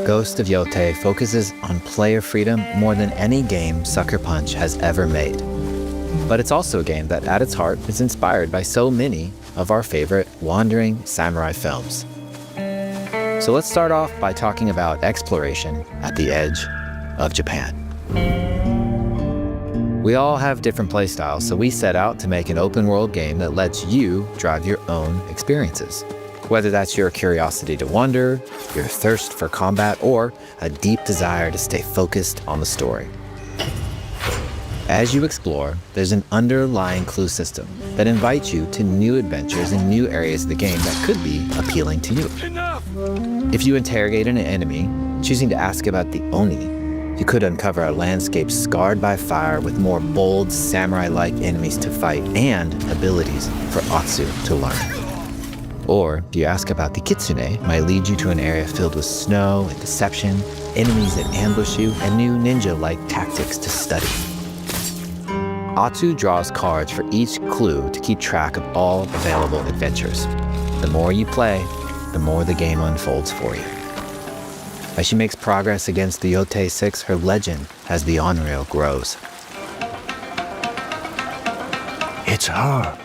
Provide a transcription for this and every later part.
Ghost of Yotei focuses on player freedom more than any game Sucker Punch has ever made. But it's also a game that, at its heart, is inspired by so many of our favorite wandering samurai films. So let's start off by talking about exploration at the edge of Japan. We all have different playstyles, so we set out to make an open-world game that lets you drive your own experiences. Whether that's your curiosity to wonder, your thirst for combat, or a deep desire to stay focused on the story. As you explore, there's an underlying clue system that invites you to new adventures in new areas of the game that could be appealing to you. Enough! If you interrogate an enemy, choosing to ask about the Oni, you could uncover a landscape scarred by fire with more bold, samurai-like enemies to fight and abilities for Atsu to learn. Or if you ask about the Kitsune, might lead you to an area filled with snow and deception, enemies that ambush you, and new ninja-like tactics to study. Atsu draws cards for each clue to keep track of all available adventures. The more you play, the more the game unfolds for you. As she makes progress against the Yotei 6, her legend as the on-rail grows. It's her.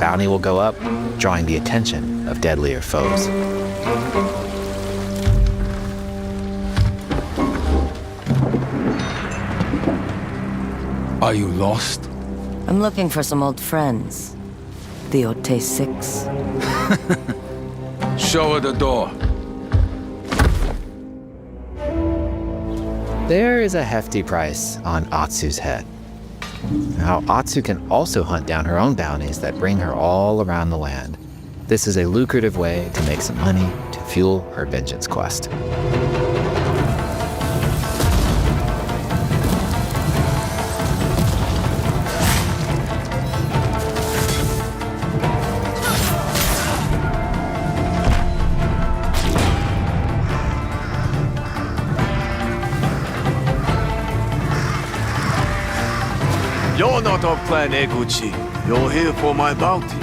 Bounty will go up, drawing the attention of deadlier foes. Are you lost? I'm looking for some old friends. The Yotei 6. Show her the door. There is a hefty price on Atsu's head. Now, Atsu can also hunt down her own bounties that bring her all around the land. This is a lucrative way to make some money to fuel her vengeance quest. You're not off plan, Eguchi. You're here for my bounty.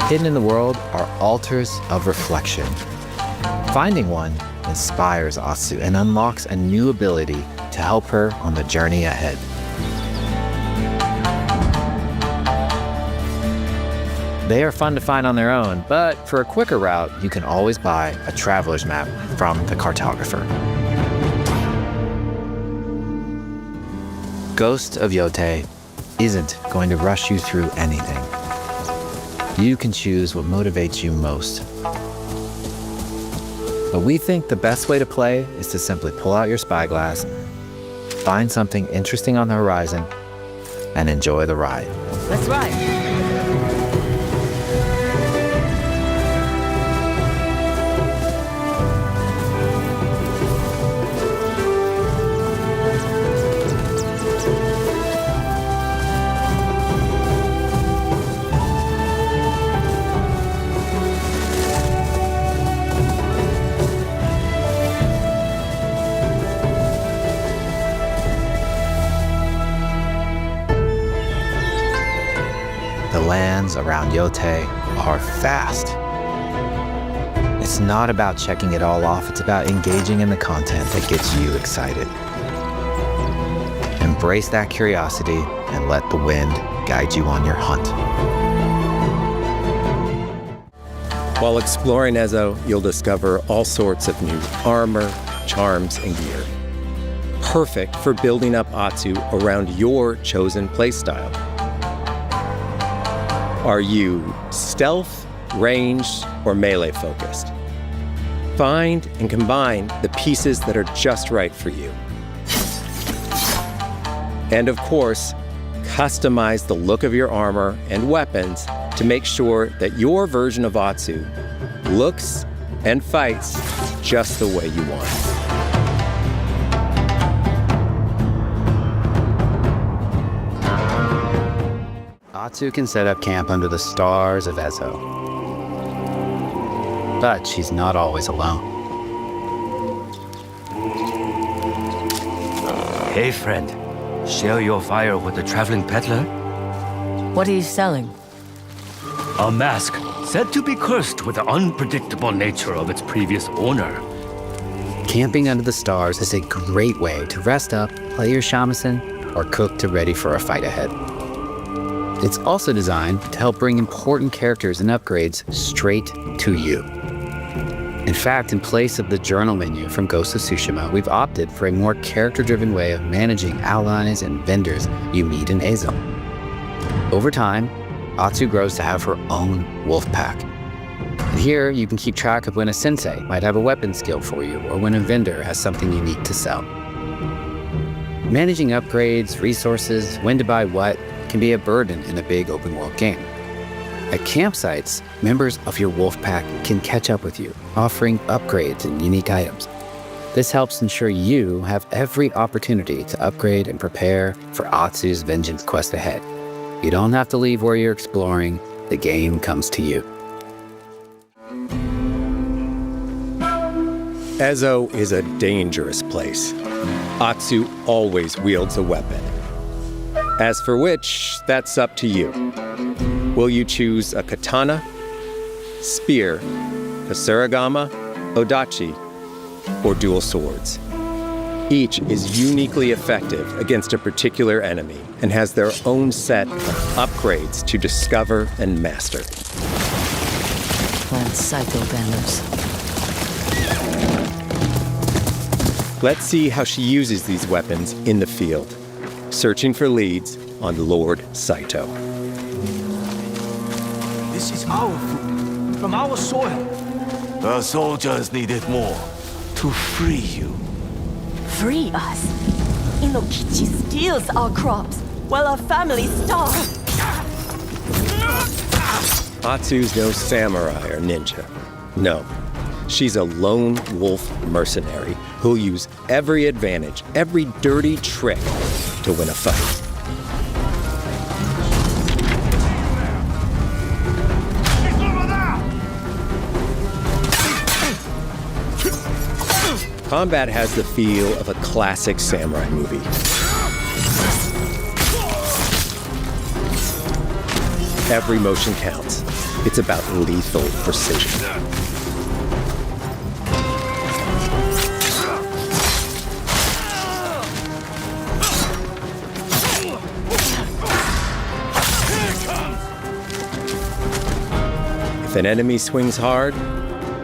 Hidden in the world are altars of reflection. Finding one inspires Atsu and unlocks a new ability to help her on the journey ahead. They are fun to find on their own, but for a quicker route, you can always buy a traveler's map from the cartographer. Ghost of Yotei isn't going to rush you through anything. You can choose what motivates you most. But we think the best way to play is to simply pull out your spyglass, find something interesting on the horizon, and enjoy the ride. Let's ride. The lands around Yotei are vast. It's not about checking it all off, it's about engaging in the content that gets you excited. Embrace that curiosity and let the wind guide you on your hunt. While exploring Ezo, you'll discover all sorts of new armor, charms, and gear. Perfect for building up Atsu around your chosen playstyle. Are you stealth, ranged, or melee focused? Find and combine the pieces that are just right for you. And of course, customize the look of your armor and weapons to make sure that your version of Atsu looks and fights just the way you want. Atsu can set up camp under the stars of Ezo. But she's not always alone. Hey friend, share your fire with the traveling peddler? What are you selling? A mask said to be cursed with the unpredictable nature of its previous owner. Camping under the stars is a great way to rest up, play your shamisen, or cook to ready for a fight ahead. It's also designed to help bring important characters and upgrades straight to you. In fact, in place of the journal menu from Ghost of Tsushima, we've opted for a more character-driven way of managing allies and vendors you meet in Ezo. Over time, Atsu grows to have her own wolf pack. And here, you can keep track of when a sensei might have a weapon skill for you, or when a vendor has something unique to sell. Managing upgrades, resources, when to buy what, can be a burden in a big open-world game. At campsites, members of your wolf pack can catch up with you, offering upgrades and unique items. This helps ensure you have every opportunity to upgrade and prepare for Atsu's vengeance quest ahead. You don't have to leave where you're exploring, the game comes to you. Ezo is a dangerous place. Atsu always wields a weapon. As for which, that's up to you. Will you choose a katana, spear, kasaragama, odachi, or dual swords? Each is uniquely effective against a particular enemy and has their own set of upgrades to discover and master. Plant Saito banners. Let's see how she uses these weapons in the field, searching for leads on Lord Saito. This is our food, from our soil. The soldiers needed more to free you. Free us. Inokichi steals our crops while our families starve. Atsu's no samurai or ninja. No, she's a lone wolf mercenary who'll use every advantage, every dirty trick to win a fight. Combat has the feel of a classic samurai movie. Every motion counts. It's about lethal precision. If an enemy swings hard,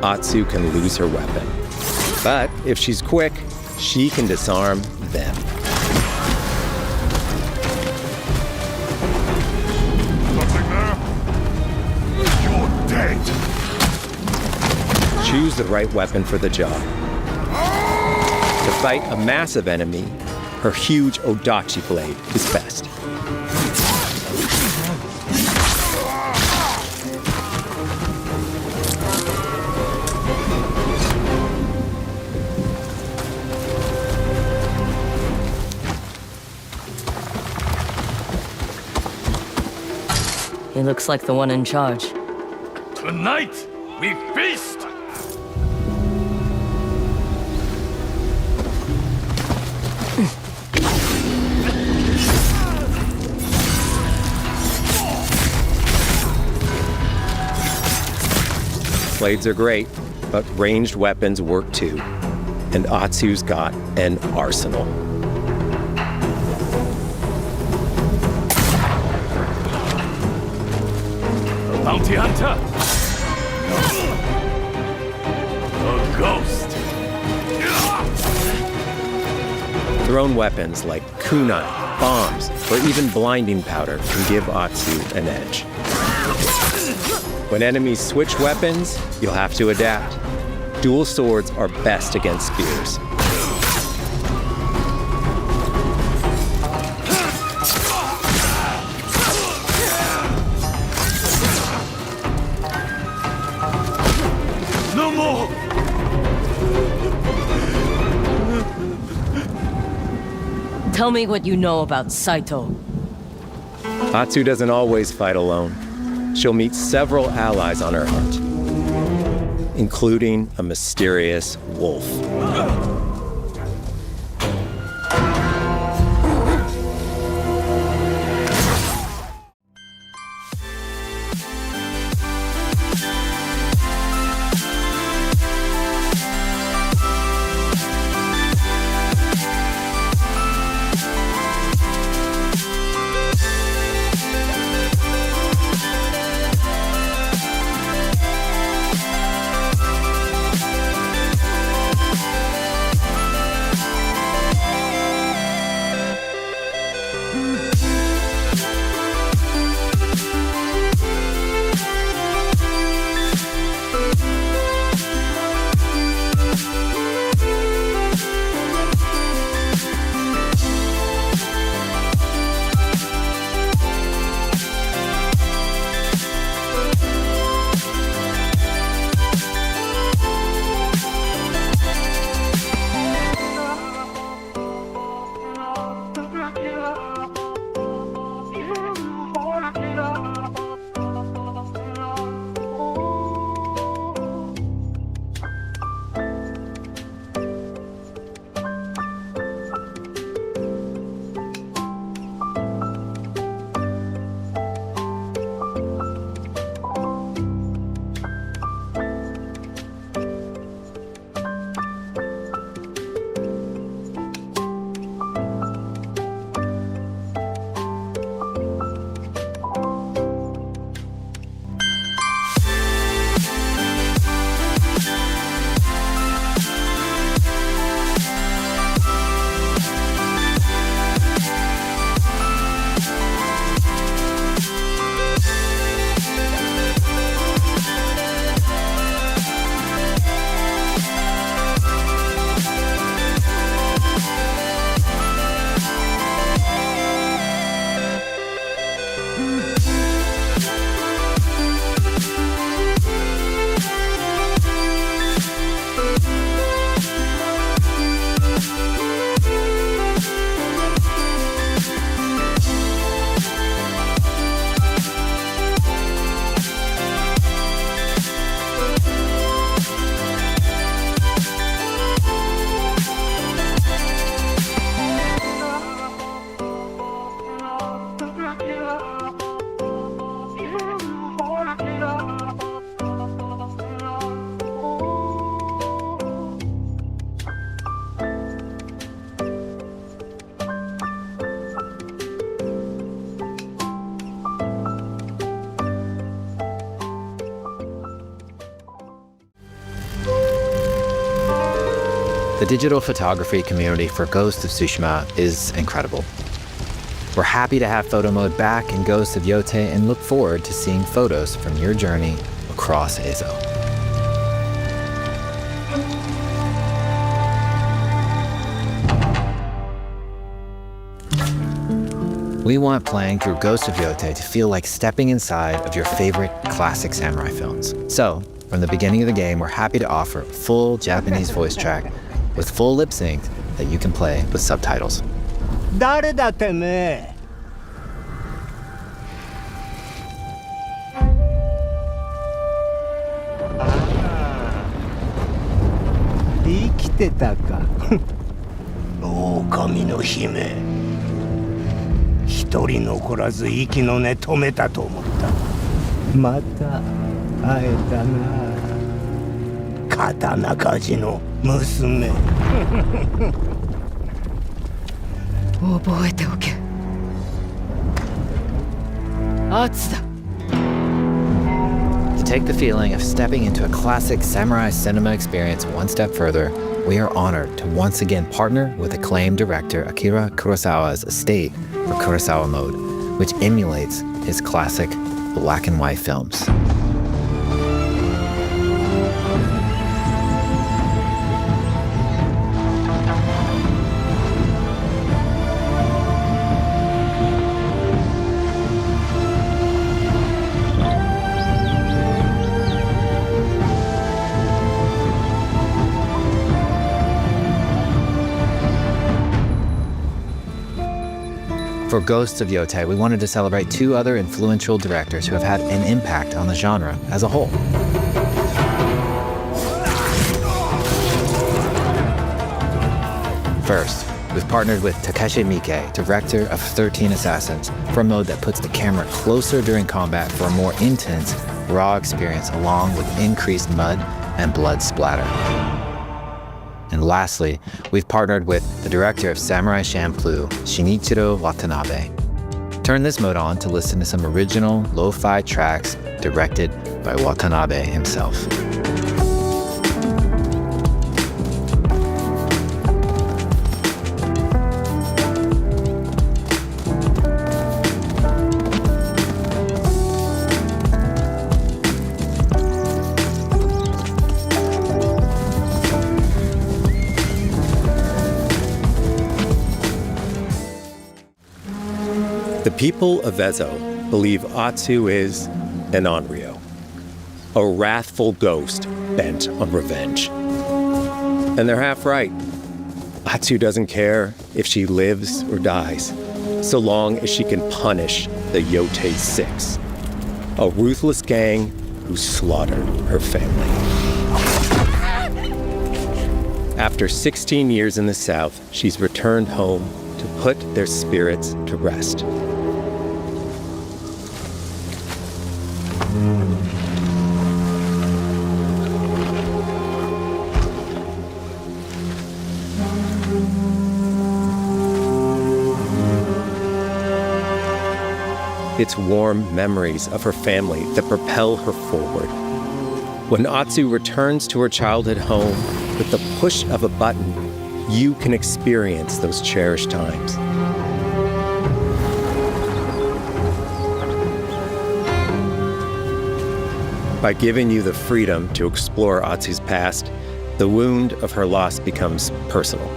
Atsu can lose her weapon. But if she's quick, she can disarm them. Something there? You're dead. Choose the right weapon for the job. To fight a massive enemy, her huge odachi blade is best. He looks like the one in charge. Tonight, we feast! Blades are great, but ranged weapons work too. And Atsu's got an arsenal. Bounty hunter! A ghost! Thrown weapons like kunai, bombs, or even blinding powder can give Atsu an edge. When enemies switch weapons, you'll have to adapt. Dual swords are best against spears. No more! Tell me what you know about Saito. Atsu doesn't always fight alone. She'll meet several allies on her hunt, including a mysterious wolf. The digital photography community for Ghost of Tsushima is incredible. We're happy to have photo mode back in Ghost of Yotei and look forward to seeing photos from your journey across Ezo. We want playing through Ghost of Yotei to feel like stepping inside of your favorite classic samurai films. So, from the beginning of the game, we're happy to offer a full Japanese voice track with full lip sync that you can play with subtitles. 誰だてめえ。生きてたか。狼の姫。一人残らず息の根止めたと思った。また会えたな。刀鍛冶の娘。覚えておけ。Atsuだ。To take the feeling of stepping into a classic samurai cinema experience one step further, we are honored to once again partner with acclaimed director Akira Kurosawa's estate for Kurosawa Mode, which emulates his classic black and white films. For Ghost of Yotei, we wanted to celebrate 2 other influential directors who have had an impact on the genre as a whole. First, we've partnered with Takeshi Miike, director of 13 Assassins, for a mode that puts the camera closer during combat for a more intense, raw experience along with increased mud and blood splatter. And lastly, we've partnered with the director of Samurai Champloo, Shinichiro Watanabe. Turn this mode on to listen to some original lo-fi tracks directed by Watanabe himself. The people of Ezo believe Atsu is an Onryo, a wrathful ghost bent on revenge. And they're half right. Atsu doesn't care if she lives or dies, so long as she can punish the Yotei 6, a ruthless gang who slaughtered her family. After 16 years in the South, she's returned home to put their spirits to rest. It's warm memories of her family that propel her forward. When Atsu returns to her childhood home, with the push of a button, you can experience those cherished times. By giving you the freedom to explore Atsu's past, the wound of her loss becomes personal.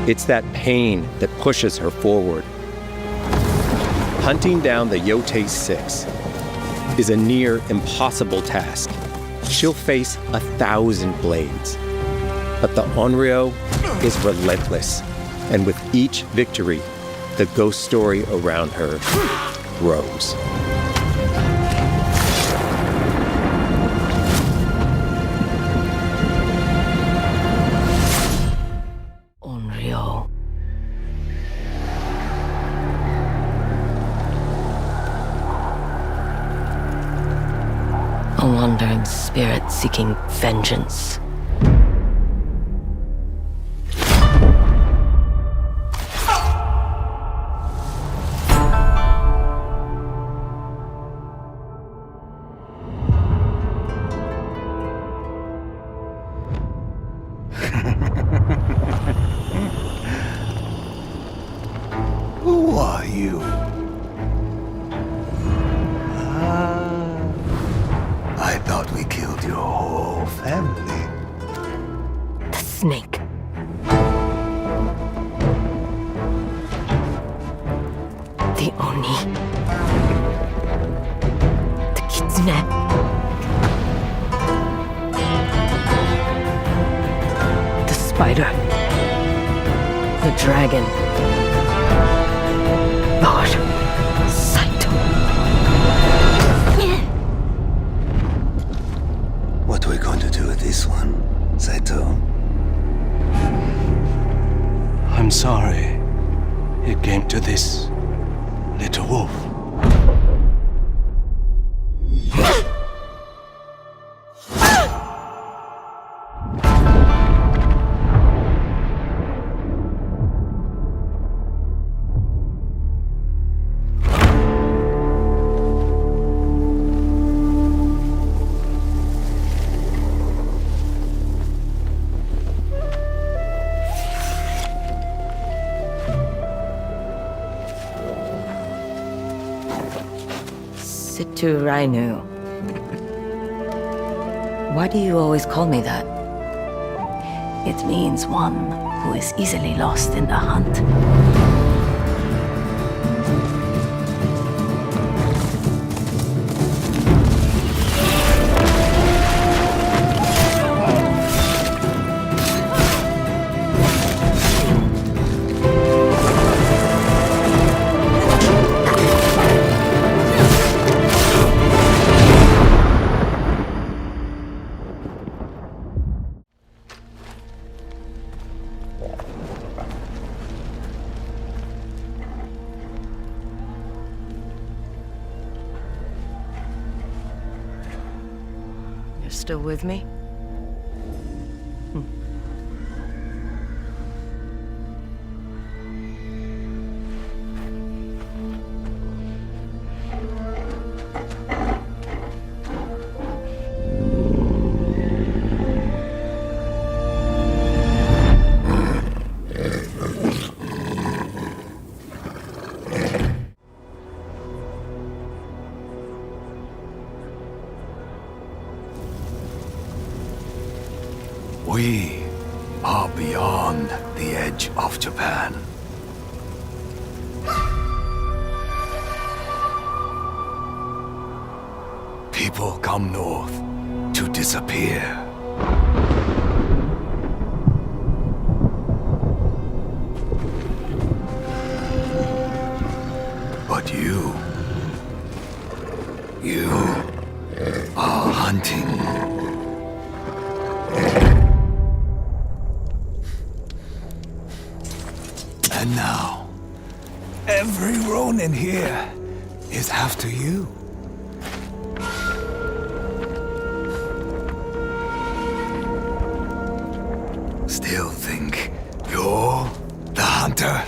It's that pain that pushes her forward. Hunting down the Yotei 6 is a near impossible task. She'll face 1,000 blades. But the Onryo is relentless, and with each victory, the ghost story around her grows. Onryo. A wandering spirit seeking vengeance. Who are you? I thought we killed your whole family. The snake. The Oni. The kitsune. The spider. The dragon. Lord Saito. What are we going to do with this one, Saito? I'm sorry it came to this, little wolf. Situ Rainu. Why do you always call me that? It means one who is easily lost in the hunt. still with me? We are beyond the edge of Japan. People come north to disappear. But you are hunting. And now, every Ronin here is after you. Still think you're the hunter?